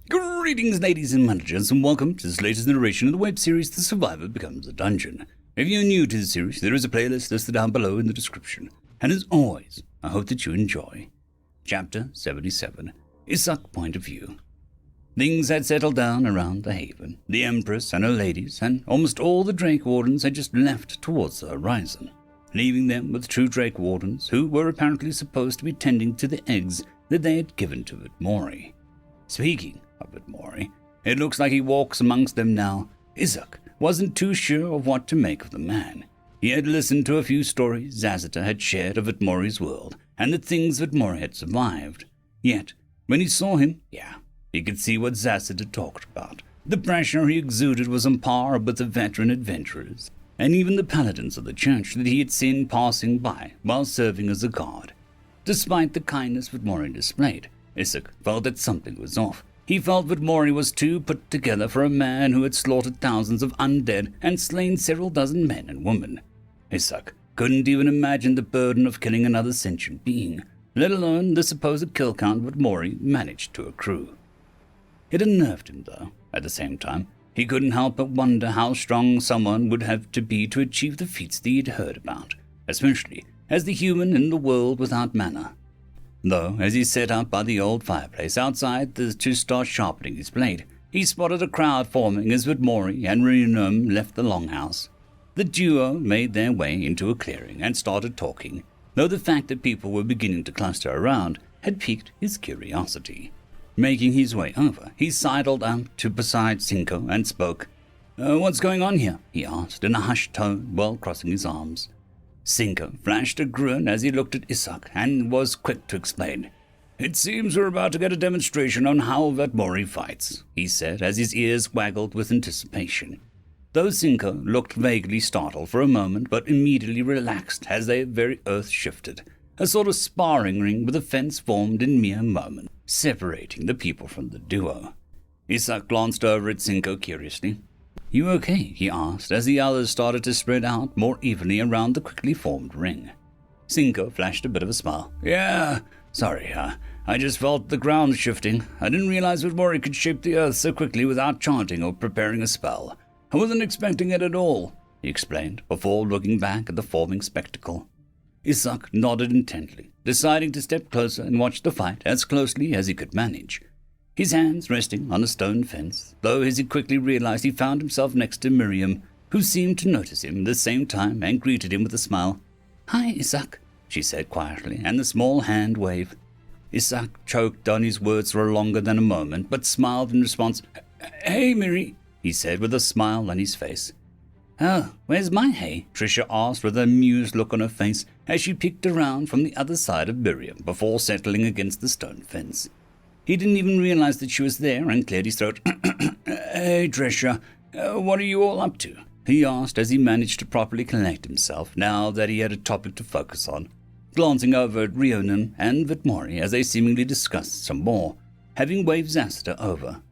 Greetings, ladies and managers, and welcome to this latest iteration of the web series The Survivor Becomes a Dungeon. If you're new to the series, there is a playlist listed down below in the description. And as always, I hope that you enjoy. Chapter 77, Isak Point of View. Things had settled down around the haven. The Empress and her ladies, and almost all the Drake Wardens had just left towards the horizon, leaving them with 2 Drake Wardens who were apparently supposed to be tending to the eggs that they had given to Vitmori. Speaking of Vitmori, it looks like he walks amongst them now. Isak wasn't too sure of what to make of the man. He had listened to a few stories Zasita had shared of Vitmori's world and the things Vitmori had survived. Yet, when he saw him, he could see what Zasita talked about. The pressure he exuded was on par with the veteran adventurers, and even the paladins of the church that he had seen passing by while serving as a guard. Despite the kindness Vitmori displayed, Isak felt that something was off. He felt Vitmori was too put together for a man who had slaughtered thousands of undead and slain several dozen men and women. Isak couldn't even imagine the burden of killing another sentient being, let alone the supposed kill count Vitmori managed to accrue. It unnerved him, though. At the same time, he couldn't help but wonder how strong someone would have to be to achieve the feats that he had heard about, especially as the human in the world without mana. Though, as he sat up by the old fireplace outside to start sharpening his blade, he spotted a crowd forming as Vitmori and Rhiannon left the longhouse. The duo made their way into a clearing and started talking, though the fact that people were beginning to cluster around had piqued his curiosity. Making his way over, he sidled up to beside Cinco and spoke. What's going on here?" he asked in a hushed tone while crossing his arms. Cinco flashed a grin as he looked at Isak and was quick to explain. "It seems we're about to get a demonstration on how Vitmori fights," he said as his ears waggled with anticipation. Though Cinco looked vaguely startled for a moment but immediately relaxed as their very earth shifted. A sort of sparring ring with a fence formed in mere moments, separating the people from the duo. Isak glanced over at Cinco curiously. "You okay?" he asked as the others started to spread out more evenly around the quickly formed ring. Cinco flashed a bit of a smile. "Yeah, sorry, I just felt the ground shifting. I didn't realize Vitmori could shape the earth so quickly without chanting or preparing a spell. I wasn't expecting it at all," he explained, before looking back at the forming spectacle. Isak nodded intently, deciding to step closer and watch the fight as closely as he could manage. His hands resting on a stone fence, though as he quickly realized he found himself next to Miriam, who seemed to notice him at the same time and greeted him with a smile. "Hi, Isak," she said quietly, and a small hand wave. Isak choked on his words for longer than a moment, but smiled in response. "Hey, Miri," he said with a smile on his face. "Oh, where's my hay?" Trisha asked with an amused look on her face as she peeked around from the other side of Miriam before settling against the stone fence. He didn't even realize that she was there and cleared his throat. "Hey, Trisha, what are you all up to?" he asked as he managed to properly collect himself now that he had a topic to focus on, glancing over at Rhiannon and Vitmori as they seemingly discussed some more, having waved Zasita over.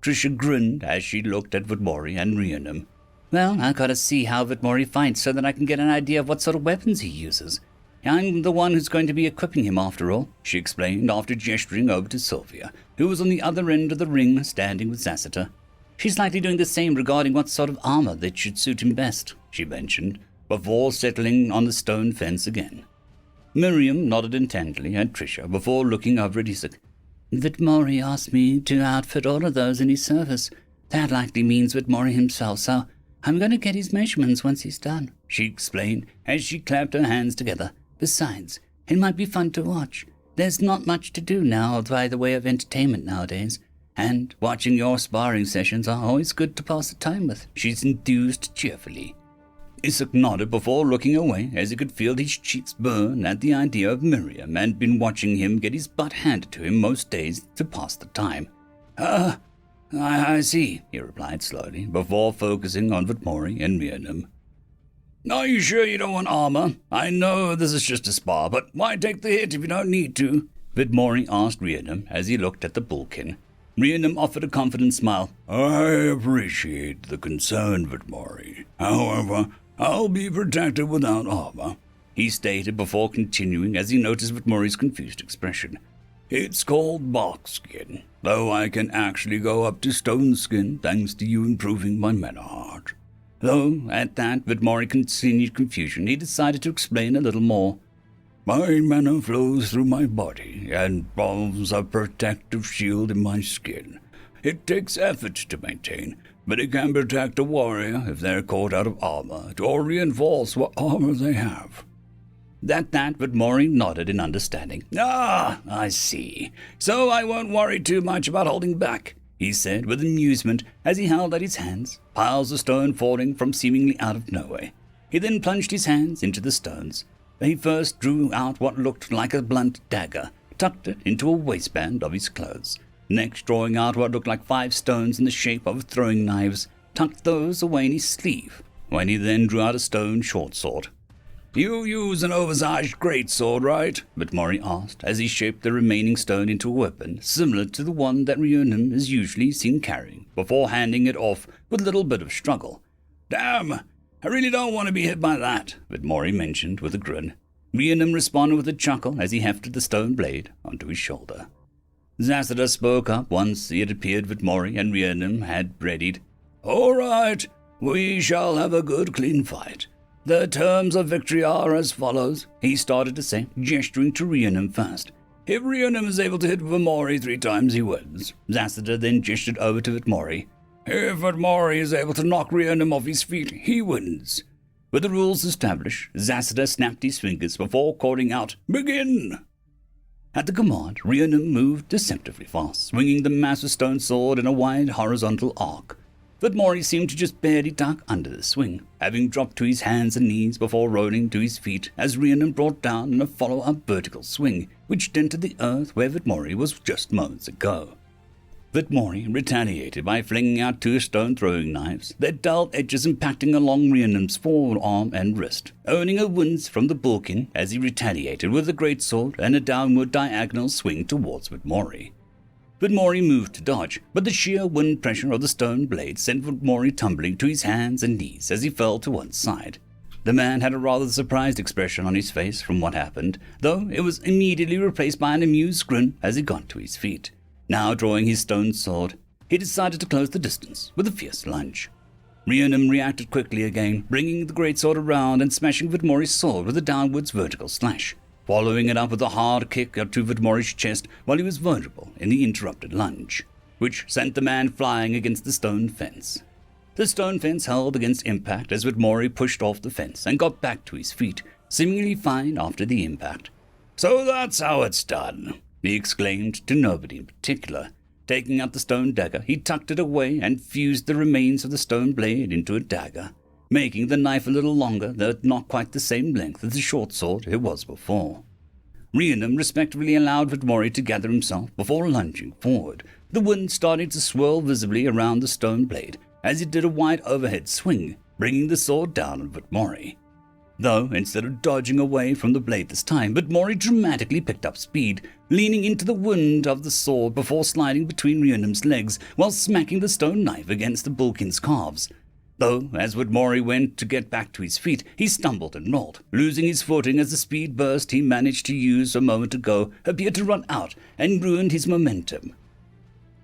Trisha grinned as she looked at Vitmori and Rhiannon. "Well, I gotta see how Vitmori fights so that I can get an idea of what sort of weapons he uses. I'm the one who's going to be equipping him after all," she explained after gesturing over to Sylvia, who was on the other end of the ring standing with Zasita. "She's likely doing the same regarding what sort of armor that should suit him best," she mentioned, before settling on the stone fence again. Miriam nodded intently at Trisha before looking over at Isak. "Vitmori asked me to outfit all of those in his service. That likely means Vitmori himself, so I'm going to get his measurements once he's done," she explained as she clapped her hands together. "Besides, it might be fun to watch. There's not much to do now by the way of entertainment nowadays, and watching your sparring sessions are always good to pass the time with," she enthused cheerfully. Isak nodded before looking away as he could feel his cheeks burn at the idea of Miriam and been watching him get his butt handed to him most days to pass the time. I see," he replied slowly, before focusing on Vitmori and Rhiannon. "Are you sure you don't want armor? I know this is just a spar, but why take the hit if you don't need to?" Vitmori asked Rhiannon as he looked at the bullkin. Rhiannon offered a confident smile. "I appreciate the concern, Vitmori. However, I'll be protected without armor," he stated before continuing as he noticed Vitmori's confused expression. It's called bark skin, though I can actually go up to stone skin thanks to you improving my mana heart. Though, at that, with more continued confusion, he decided to explain a little more. My mana flows through my body and forms a protective shield in my skin. It takes effort to maintain, but it can protect a warrior if they're caught out of armor, or reinforce what armor they have. At that, Vidmori nodded in understanding. Ah, I see. So I won't worry too much about holding back, he said with amusement as he held out his hands, piles of stone falling from seemingly out of nowhere. He then plunged his hands into the stones. He first drew out what looked like a blunt dagger, tucked it into a waistband of his clothes. Next, drawing out what looked like 5 stones in the shape of throwing knives, tucked those away in his sleeve, when he then drew out a stone short sword. You use an oversized greatsword, right? Vidmori asked, as he shaped the remaining stone into a weapon, similar to the one that Rhiannon is usually seen carrying, before handing it off with a little bit of struggle. Damn! I really don't want to be hit by that, Vidmori mentioned with a grin. Rhiannon responded with a chuckle as he hefted the stone blade onto his shoulder. Zassida spoke up once he had appeared Vidmori and Rhiannon had readied. All right, we shall have a good clean fight. The terms of victory are as follows, he started to say, gesturing to Rhiannon first. If Rhiannon is able to hit Vidmori 3 times, he wins. Zassida then gestured over to Vidmori. If Vidmori is able to knock Rhiannon off his feet, he wins. With the rules established, Zassida snapped his fingers before calling out, Begin! At the command, Rhiannon moved deceptively fast, swinging the massive stone sword in a wide horizontal arc. Vidmori seemed to just barely duck under the swing, having dropped to his hands and knees before rolling to his feet as Rhiannon brought down in a follow-up vertical swing, which dented the earth where Vidmori was just moments ago. Vidmori retaliated by flinging out 2 stone throwing knives, their dull edges impacting along Rhiannon's forearm and wrist, owning a wound from the bulkin as he retaliated with a greatsword and a downward diagonal swing towards Vidmori. Vidmori moved to dodge, but the sheer wind pressure of the stone blade sent Vidmori tumbling to his hands and knees as he fell to one side. The man had a rather surprised expression on his face from what happened, though it was immediately replaced by an amused grin as he got to his feet. Now drawing his stone sword, he decided to close the distance with a fierce lunge. Rhiannon reacted quickly again, bringing the greatsword around and smashing Vidmori's sword with a downwards vertical slash, following it up with a hard kick to Vidmori's chest while he was vulnerable in the interrupted lunge, which sent the man flying against the stone fence. The stone fence held against impact as Vidmori pushed off the fence and got back to his feet, seemingly fine after the impact. So that's how it's done, he exclaimed to nobody in particular. Taking out the stone dagger, he tucked it away and fused the remains of the stone blade into a dagger, making the knife a little longer, though not quite the same length as the short sword it was before. Rhiannon respectfully allowed Vidmori to gather himself before lunging forward, the wind starting to swirl visibly around the stone blade as he did a wide overhead swing, bringing the sword down on Vidmori. Though, instead of dodging away from the blade this time, Vidmori dramatically picked up speed, leaning into the wind of the sword before sliding between Rhiannon's legs while smacking the stone knife against the bulkin's calves. Though, as Vidmori went to get back to his feet, he stumbled and rolled, losing his footing as the speed burst he managed to use a moment ago appeared to run out and ruined his momentum.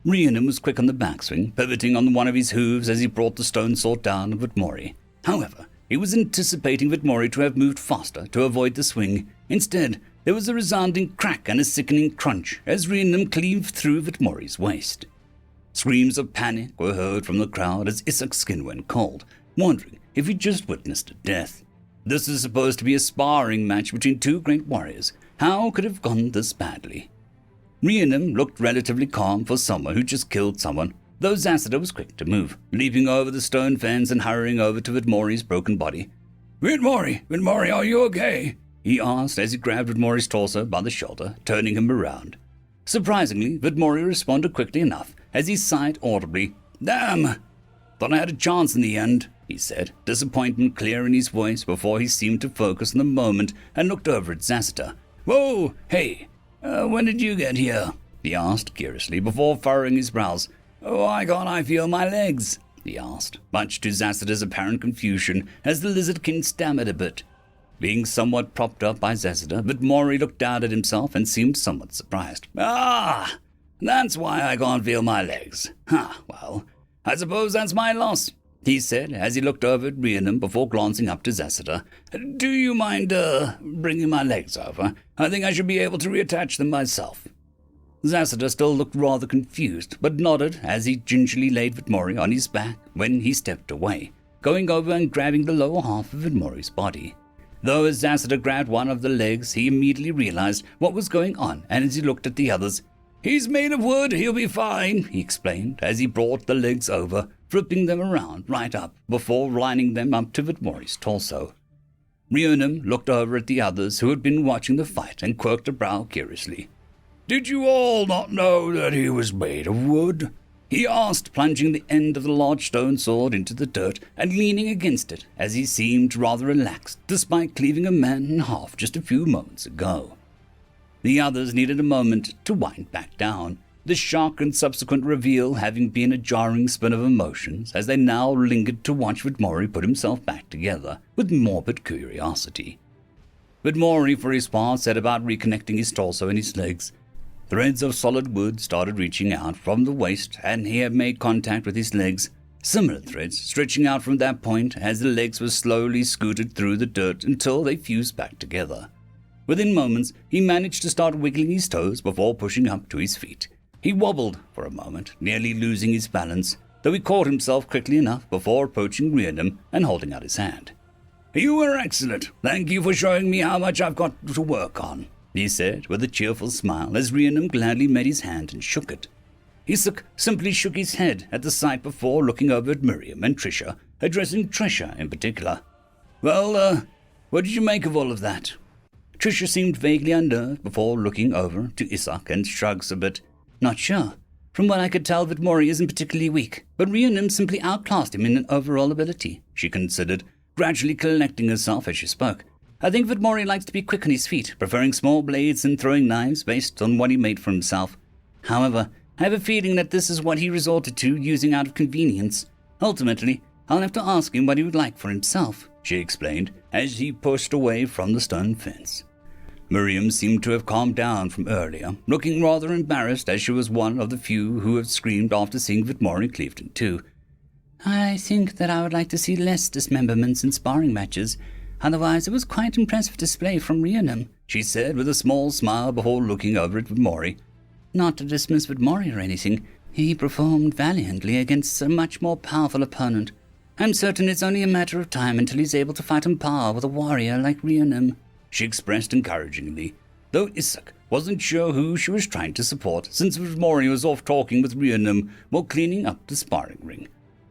Rhiannon was quick on the backswing, pivoting on one of his hooves as he brought the stone sword down on Vidmori. However, he was anticipating Vidmori to have moved faster to avoid the swing. Instead, there was a resounding crack and a sickening crunch as Rhiannon cleaved through Vidmori's waist. Screams of panic were heard from the crowd as Isak's skin went cold, wondering if he'd just witnessed a death. This is supposed to be a sparring match between 2 great warriors. How could it have gone this badly? Rhiannon looked relatively calm for someone who just killed someone, though Zassida was quick to move, leaping over the stone fence and hurrying over to Vidmori's broken body. Vidmori, are you okay? He asked as he grabbed Vidmori's torso by the shoulder, turning him around. Surprisingly, Vidmori responded quickly enough as he sighed audibly. Damn! Thought I had a chance in the end, he said, disappointment clear in his voice before he seemed to focus on the moment and looked over at Zassida. Whoa, hey, when did you get here? He asked curiously before furrowing his brows. Why can't I feel my legs? He asked, much to Zassida's apparent confusion as the lizardkin stammered a bit. Being somewhat propped up by Zessida, Vidmori looked down at himself and seemed somewhat surprised. "Ah, that's why I can't feel my legs. Well, I suppose that's my loss," he said as he looked over at Rhiannon before glancing up to Zessida. "Do you mind, bringing my legs over? I think I should be able to reattach them myself." Zessida still looked rather confused, but nodded as he gingerly laid Vidmori on his back when he stepped away, going over and grabbing the lower half of Vidmori's body. Though as Zessida grabbed one of the legs, he immediately realized what was going on, and as he looked at the others, "He's made of wood, he'll be fine," he explained as he brought the legs over, flipping them around right up before lining them up to Vidmori's torso. Rhiannon looked over at the others who had been watching the fight and quirked a brow curiously. "Did you all not know that he was made of wood?" he asked, plunging the end of the large stone sword into the dirt and leaning against it as he seemed rather relaxed despite cleaving a man in half just a few moments ago. The others needed a moment to wind back down, the shock and subsequent reveal having been a jarring spin of emotions as they now lingered to watch Vidmori put himself back together with morbid curiosity. Vidmori, for his part, set about reconnecting his torso and his legs. Threads of solid wood started reaching out from the waist, and he had made contact with his legs, similar threads stretching out from that point as the legs were slowly scooted through the dirt until they fused back together. Within moments, he managed to start wiggling his toes before pushing up to his feet. He wobbled for a moment, nearly losing his balance, though he caught himself quickly enough before approaching Rhiannon and holding out his hand. "You were excellent. Thank you for showing me how much I've got to work on," he said with a cheerful smile as Rhiannon gladly met his hand and shook it. Isak simply shook his head at the sight before looking over at Miriam and Trisha, addressing Trisha in particular. "Well, what did you make of all of that?" Trisha seemed vaguely unnerved before looking over to Isak and shrugs a bit. "Not sure. From what I could tell, Vidmori isn't particularly weak, but Rhiannon simply outclassed him in overall ability," she considered, gradually collecting herself as she spoke. "I think Vidmori likes to be quick on his feet, preferring small blades and throwing knives based on what he made for himself. However, I have a feeling that this is what he resorted to using out of convenience. Ultimately, I'll have to ask him what he would like for himself," she explained as he pushed away from the stone fence. Miriam seemed to have calmed down from earlier, looking rather embarrassed as she was one of the few who had screamed after seeing Vidmori cleaved in two. "I think that I would like to see less dismemberments in sparring matches. Otherwise, it was quite impressive display from Rhiannon," she said with a small smile before looking over at Vidmori. "Not to dismiss Vidmori or anything, he performed valiantly against a much more powerful opponent. I'm certain it's only a matter of time until he's able to fight on par with a warrior like Rhiannon," she expressed encouragingly, though Isak wasn't sure who she was trying to support since Vidmori was off talking with Rhiannon while cleaning up the sparring ring.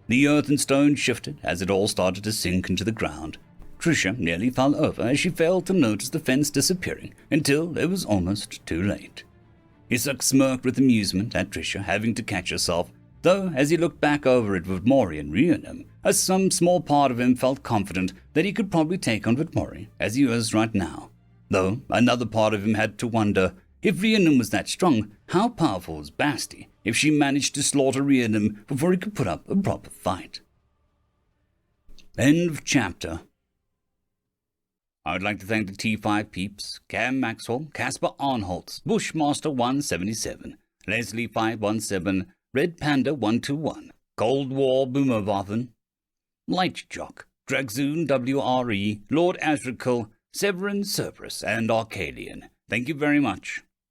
The earth and stone shifted as it all started to sink into the ground. Trisha nearly fell over as she failed to notice the fence disappearing until it was almost too late. Isak smirked with amusement at Trisha having to catch herself, though as he looked back over at Vidmori and Rhiannon, as some small part of him felt confident that he could probably take on Vidmori as he was right now. Though another part of him had to wonder, if Rhiannon was that strong, how powerful was Basti if she managed to slaughter Rhiannon before he could put up a proper fight? End of chapter. I would like to thank the T5 peeps, Cam Maxwell, Casper Arnholtz, Bushmaster 177, Leslie 517, Red Panda 121, Cold War Boomerwaffen, Lightsjoc, Dragzoon W.R.E, Lord Azrekahl, Severin Cerberus, and Arcadian. Thank you very much.